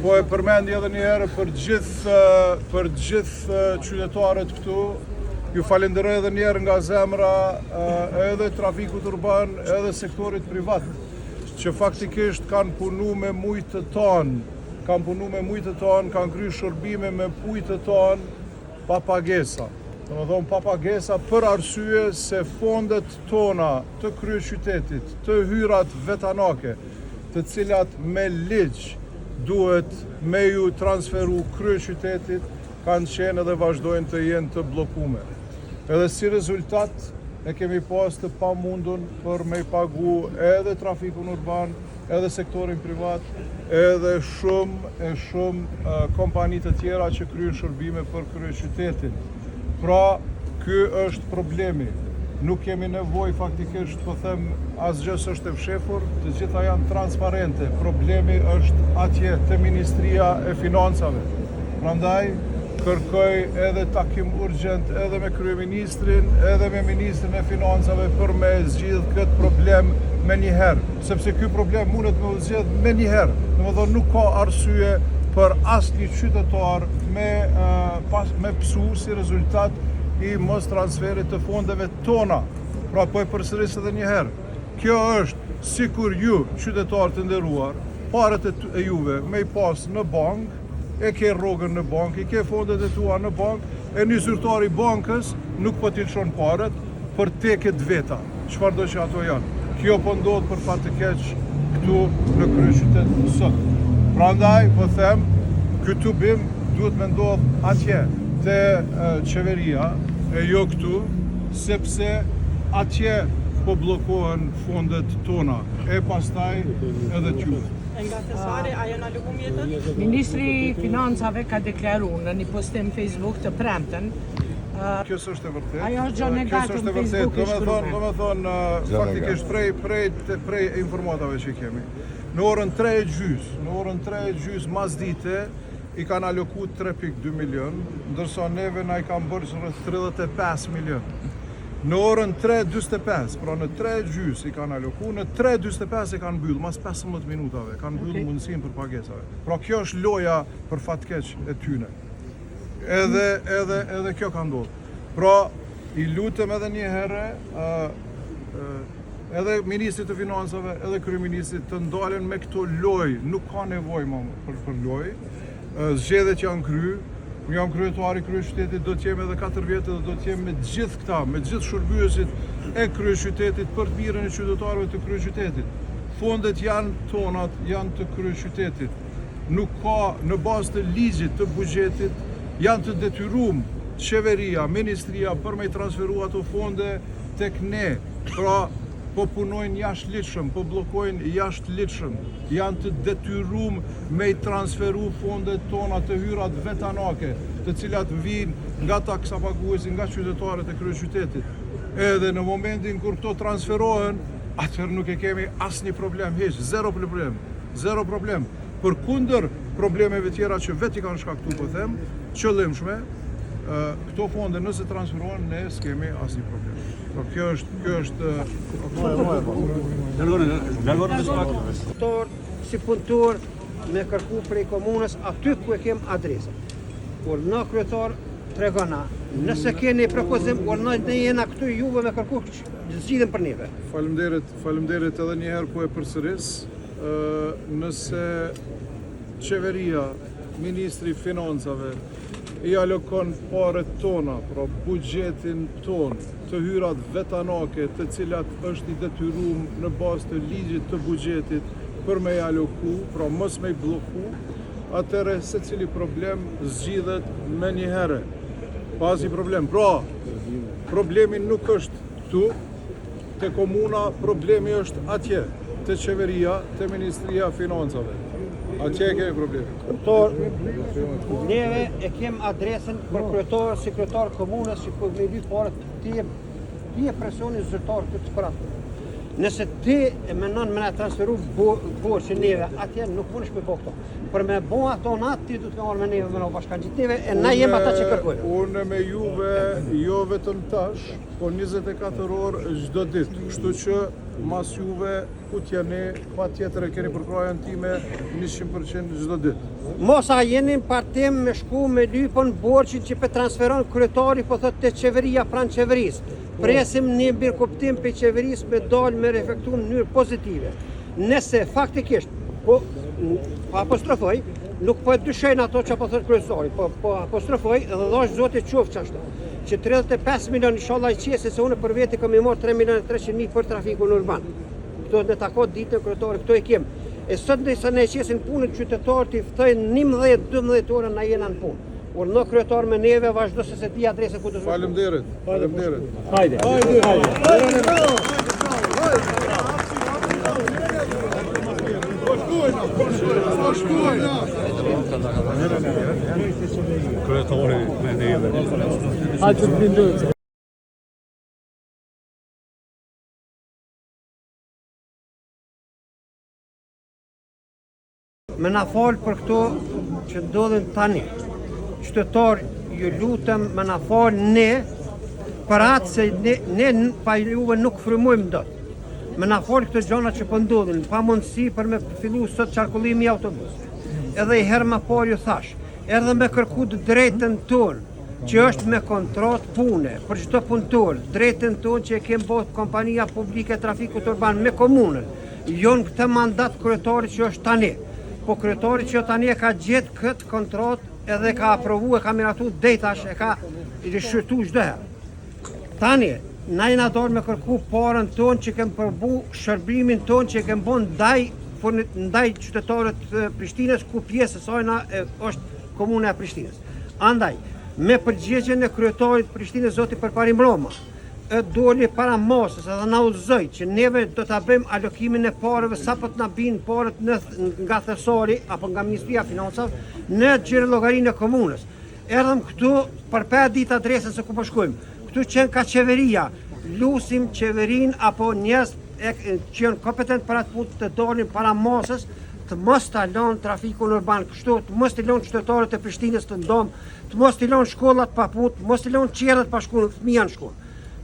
Po e përmendi edhe një herë për gjithë qytetarët këtu. Ju falenderoj edhe një herë nga zemra edhe trafikut urban, edhe sektorit privat, që faktikisht kanë punu me mujtë tonë, kanë kry shërbime me pujtë tonë pa pagesa. Do të thonë pa pagesa për arsye se fondet tona të kryeqytetit, të hyrat vetanake, të cilat me ligj duhet me ju transferu kryeqytetit, kanë qenë dhe vazhdojnë të jenë të bllokuar. Edhe si rezultat ne kemi pas të pamundun për me pagu edhe trafikun urban, edhe sektorin privat, edhe shumë kompani të tjera që kryen shërbime për kryeqytetin. Pra, ky është problemi. Nuk kemi nevojë faktikisht, po them, asgjë s'është e fshehur, të gjitha janë transparente. Problemi është atje te Ministria e Financave. Prandaj kërkoj edhe takim urgjent edhe me kryeministrin, edhe me ministrin e Financave për me zgjidh këtë problem me njëherë, sepse ky problem mundet me u zgjidh me njëherë. Domethënë nuk ka arsye për asnjë qytetar me psu si rezultat i mos transferit të fondeve tona. Pra po e përsëris edhe një herë. Kjo është sikur ju, qytetarë të nderuar, parat e juve me i pas në bankë, e ke rrogën në bankë, i ke fondet e tua në bankë, e një zyrtar i bankës nuk po t'i lëshon parat për teket veta, çfarëdo që ato janë. Kjo po ndodh për fat të keq këtu në kryeqytet sot. Prandaj po them, ky tubim duhet me ndodh atje te qeveria e jo këtu, sepse atje po bllokohen fondet tona e pastaj edhe t'juve. Nga të sare, ajo në lëgum jetët? Ministri i Financave ka deklaruar në një postim Facebook të premten. Kjo s'është e vërtetë. Ajo është gjë negative në Facebook. Domethënë, faktikisht prej informatave që kemi. Në orën 3:30, masdite i kanë aloku 3.2 milion, ndërsa neve na i kanë bërë rreth 35 milion. Në orën 3:45, pra në 3:30 i kanë aloku, në 3:45 i kanë mbyll, mas 15 minutave, kanë mbyll mundësinë për pagesave. Pra kjo është loja për fat keq e tyne. Edhe kjo ka ndodhur. Pra, i lutem edhe një herë, edhe Ministrit të Financave, edhe Kryeministrit të ndalen me këto lojë, nuk ka nevojë më për lojë. Zgjedhjet janë kry. Unë jam kryetari i kryeqytetit, do të jem edhe 4 vjet dhe do të jem me gjithë këta, me gjithë shërbyesit e kryeqytetit për të mirën e qytetarëve të kryeqytetit. Fondet janë tonat, janë të kryeqytetit. Nuk ka në bazë të ligjit të buxhetit, janë të detyruar qeveria, ministria për me transferu ato fonde tek ne. Pra, po punojnë jashtëligjshëm, po bllokojnë jashtëligjshëm, janë të detyruar me i transferu fondet tona të hyrat vetanake, të cilat vijnë nga taksapaguesi, nga qytetarët e kryeqytetit. Edhe në momentin kur këto transferohen, atëherë nuk e kemi asnjë problem hiç, zero problem. Përkundër problemeve tjera që vetë i kanë shkaktuar, po them, qëllimshme, këto fonde nëse transferohen, ne s'kemi asnjë problem. Po kjo është si punëtor me kërku prej komunës aty ku e kem adresën. Por në kryetar tregona, nëse keni propozim, por ne jena këtu juve me kërku zgjidhjen për neve. Faleminderit edhe një herë po e përsëris. Nëse qeveria, Ministri i Financave i alokon paret tona, pra buxhetin ton, të hyrat vetanake, të cilat është i detyruar në bazë të ligjit të buxhetit për me i aloku, pra mos me i bloku, atëre secili problem zgjidhet me një herë. Pasi problem. Pra, problemi nuk është këtu, te komuna, problemi është atje, te qeveria, te Ministria e Financave. Atje kemi problemi. Neve e kem adresën për kryetar, sekretar komunës që po me dy parët ti e presoni zyrtar këtë për atë. Nëse ti e menon me na transferu borxhin neve, atje nuk mundesh me bëj këto. Për me bo ato natë, ti du të marrë me neve me në bashkangjit neve, e na jem ata që kërkojmë. Unë me juve, jo vetëm tash, po 24 orë çdo ditë. Kështu që mas juve ku t'jeni, pa tjetër e keni përkrajën time 100% çdo ditë. Mos a jeni në partim me shku me lypën borçin që për transferon kryetari po thot të qeveria pranë qeverisë. Presim një mirëkuptim për qeverisë me dalë me reflektu në mënyrë pozitive. Nëse faktikisht, po apostrofoj, nuk po e dyshojnë ato që po thot kryetari, po apostrofoj dhe dhash zoti qoftë çashtu. Që 35 milion inshallah i qese se unë për veti kam i marrë 3.300.000 për trafikun urban. Këto në takot ditë në kryetari, këto e kem. E sot ndërsa ne qesin punën qytetarët i ftojnë 11-12 orë na jena në punë. Urno kryetar me neve vazhdo se di adresën ku të zhvillojmë. Faleminderit. Faleminderit. Kryetari me neve. Me na falë për këto që ndodhin tani. Qytetar, ju lutem me na falë ne, për atë se ne pa juve nuk frymojmë dot. Me na falë këto gjona që po ndodhin, pa mundësi për me fillu sot qarkullimi i autobusit. Edhe i herë më parë ju thash, edhe me kërku të drejtën tonë, që është me kontrat pune, për çdo punëtor, drejtën tonë që e kemë bërë kompania publike e trafikut urban me komunën, jo në këtë mandat kryetari që është tani. Po kryetari që tani e ka gjetë këtë kontrat edhe ka aprovu, e ka miratu dejtash, e ka rishqyrtu çdo herë. Tani, na jena dorë me kërku parën tonë që kemë përbu shërbimin tonë që kemë bon ndaj qytetarët Prishtinës, ku pjesë e sajna është komune e Prishtinës. Andaj, me përgjigjen e kryetarit Prishtinës, zoti Përparim Roma, doli para masës edhe na udhëzoi që neve do ta bëjmë alokimin e parëve sapo të na binë parët nga thesari apo nga Ministria e Financave në xhirollogaриnë e komunës. Erdhëm këtu për 5 ditë adresën se ku po shkojmë. Këtu qenë ka qeveria, lusim qeverin apo njerëz që janë kompetent për atë punë të dolin para masës, të mos ta lënë trafikun urban kështu, të mos të lënë qytetarët e Prishtinës të ndomë, të mos të lënë shkollat pa punë, të mos të lënë qerrët pa shkollë, fëmijë në shkollë.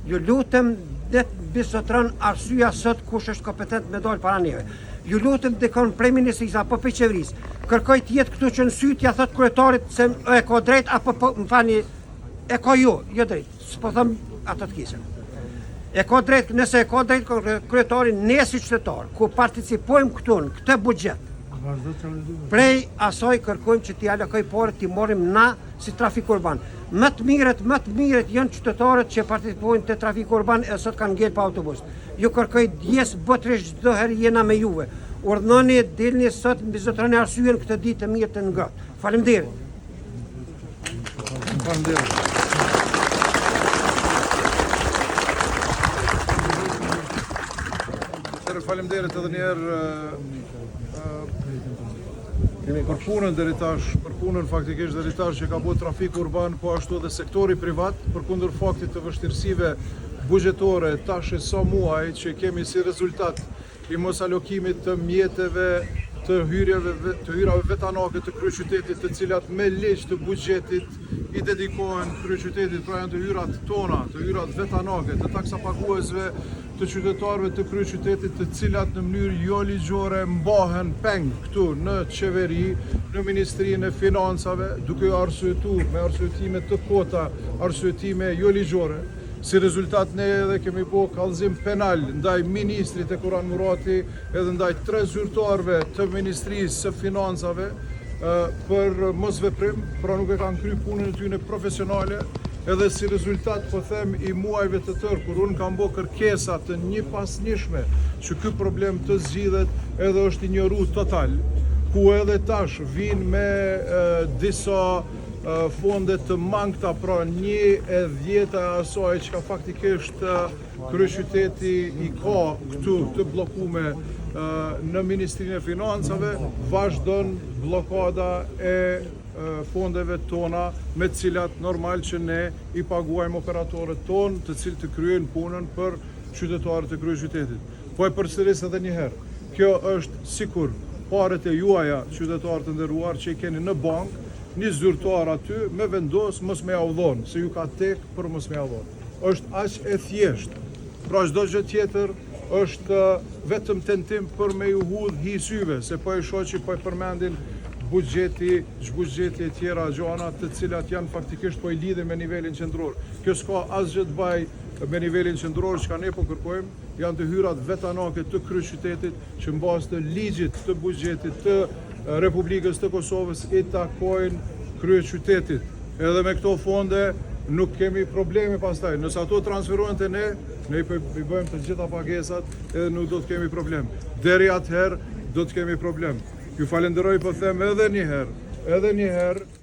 Ju lutem dhe bisotron arsyeja sot kush është kompetent me dalë para neve. Ju lutem dikon prej ministrisë apo prej qeverisë. Kërkoj të jetë këtu që në sy t'ja thot kryetarit se e ka drejt apo më falni e ka jo drejt. S'po them ato të kisën. E ka drejt, nëse e ka drejt kryetari ne si qytetar, ku participojmë këtu në këtë buxhet. Prej asaj kërkojmë që t'i alokoj parë t'i morrim na si trafik urban. Më të mirët janë qytetarët që participojnë te trafik urban e sot kanë ngel pa autobus. Ju kërkoj djes botërisht çdo herë jena me juve. Urdhnoni dilni sot mbi zotroni arsyen këtë ditë të mirë të ngrohtë. Faleminderit. Faleminderit. Faleminderit edhe një herë për punën deri tash, për punën faktikisht deri tash që ka bërë trafik urban, po ashtu edhe sektori privat, përkundër faktit të vështirësive buxhetore tash e sa muaj që kemi si rezultat i mos alokimit të mjeteve, të hyrave vetanake të kryeqytetit, të cilat me ligj të buxhetit i dedikohen kryeqytetit, pra janë të hyrat tona, të hyrat vetanake, të taksa paguesve, të qytetarëve të kryeqytetit, të cilat në mënyrë jo ligjore mbahen peng këtu në qeveri, në Ministrinë e Financave, duke arsyetuar me arsyetime të kota, arsyetime jo ligjore. Si rezultat ne edhe kemi bërë kallëzim penal ndaj ministrit e Kuran Murati edhe ndaj 3 zyrtarëve të Ministrisë së Financave për mosveprim, pra nuk e kanë kryer punën e tyre profesionale. Edhe si rezultat, po them, i muajve të tërë, kur unë kam bërë kërkesa të njëpasnjëshme që ky problem të zgjidhet edhe është injoruar total, ku edhe tash vinë me disa fonde të mangta, pra 1/10 asaj që ka faktikisht kryeqyteti i ka këtu të bllokuar në Ministrinë e Financave, vazhdon bllokada e fondeve tona me të cilat normal që ne i paguajmë operatorët tonë të cilët të kryejnë punën për qytetarët e kryeqytetit. Po e përsëris edhe një herë, kjo është sikur paret e juaja qytetarët e nderuar që i keni në bankë, një zyrtar aty me vendos mos me avdhon, se ju ka tek për mos me avdhon. Është aq e thjeshtë. Pra çdo gjë tjetër është vetëm tentim për me ju hudh hi syve, se po e shoh që po e përmendin buxheti e tjera gjona të cilat janë faktikisht po i lidhin me nivelin qendror. Kjo s'ka asgjë të bëjë me nivelin qendror, çka ne po kërkojmë, janë të hyrat vetanake të kryeqytetit që mbas të ligjit të buxhetit të Republikës të Kosovës i takojnë kryeqytetit. Edhe me këto fonde nuk kemi probleme pastaj. Nëse ato transferohen te ne i bëjmë të gjitha pagesat edhe nuk do të kemi problem. Deri atëherë do të kemi problem. Ju falenderoj, po them edhe një herë